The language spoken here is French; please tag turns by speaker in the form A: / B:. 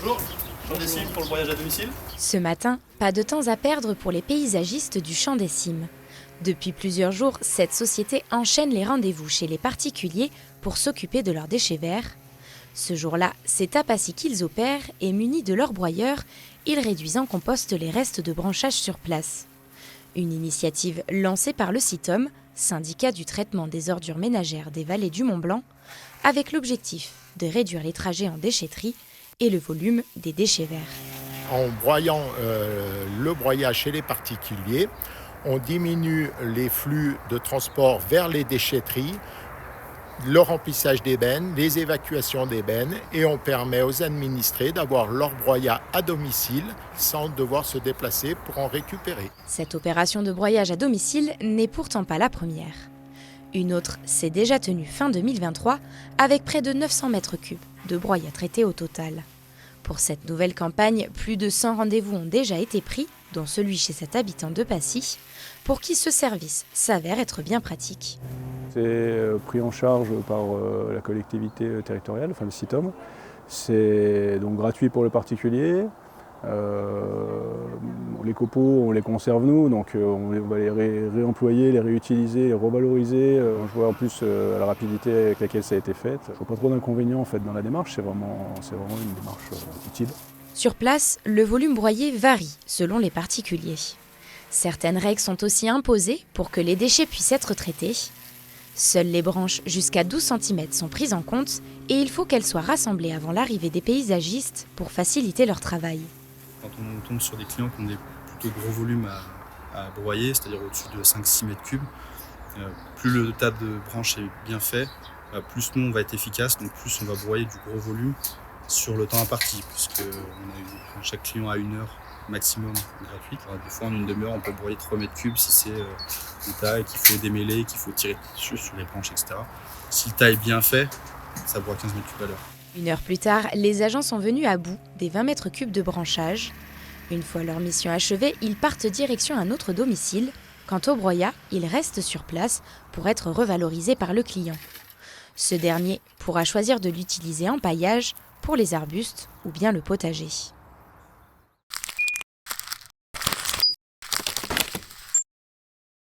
A: Bonjour, Jean Descimes pour le broyage à domicile.
B: Ce matin, pas de temps à perdre pour les paysagistes du Champ des Cimes. Depuis plusieurs jours, cette société enchaîne les rendez-vous chez les particuliers pour s'occuper de leurs déchets verts. Ce jour-là, c'est à Passy qu'ils opèrent et munis de leur broyeur, ils réduisent en compost les restes de branchage sur place. Une initiative lancée par le CITOM, syndicat du traitement des ordures ménagères des vallées du Mont-Blanc, avec l'objectif de réduire les trajets en déchetterie et le volume des déchets verts.
C: En broyant le broyage chez les particuliers, on diminue les flux de transport vers les déchetteries, le remplissage des bennes, les évacuations des bennes, et on permet aux administrés d'avoir leur broyat à domicile sans devoir se déplacer pour en récupérer.
B: Cette opération de broyage à domicile n'est pourtant pas la première. Une autre s'est déjà tenue fin 2023 avec près de 900 mètres cubes de broyat traités au total. Pour cette nouvelle campagne, plus de 100 rendez-vous ont déjà été pris, dont celui chez cet habitant de Passy, pour qui ce service s'avère être bien pratique.
D: C'est pris en charge par la collectivité territoriale, enfin le CITOM. C'est donc gratuit pour le particulier. Les copeaux, on les conserve nous, donc on va les réemployer, les réutiliser, les revaloriser. Je vois en plus la rapidité avec laquelle ça a été fait. Je ne vois pas trop d'inconvénients en fait dans la démarche, c'est vraiment une démarche utile.
B: Sur place, le volume broyé varie selon les particuliers. Certaines règles sont aussi imposées pour que les déchets puissent être traités. Seules les branches jusqu'à 12 cm sont prises en compte et il faut qu'elles soient rassemblées avant l'arrivée des paysagistes pour faciliter leur travail.
A: Quand on tombe sur des clients qui ont des plutôt gros volumes à broyer, c'est-à-dire au-dessus de 5-6 mètres cubes, plus le tas de branches est bien fait, plus nous on va être efficace, donc plus on va broyer du gros volume sur le temps imparti, puisque chaque client a 1 heure maximum gratuite. Alors, des fois en une demi-heure on peut broyer 3 mètres cubes si c'est une taille qu'il faut démêler, qu'il faut tirer dessus sur les branches, etc. Si le tas est bien fait, ça broie 15 mètres cubes à l'heure.
B: 1 heure plus tard, les agents sont venus à bout des 20 mètres cubes de branchage. Une fois leur mission achevée, ils partent direction un autre domicile. Quant au broyat, il reste sur place pour être revalorisé par le client. Ce dernier pourra choisir de l'utiliser en paillage pour les arbustes ou bien le potager.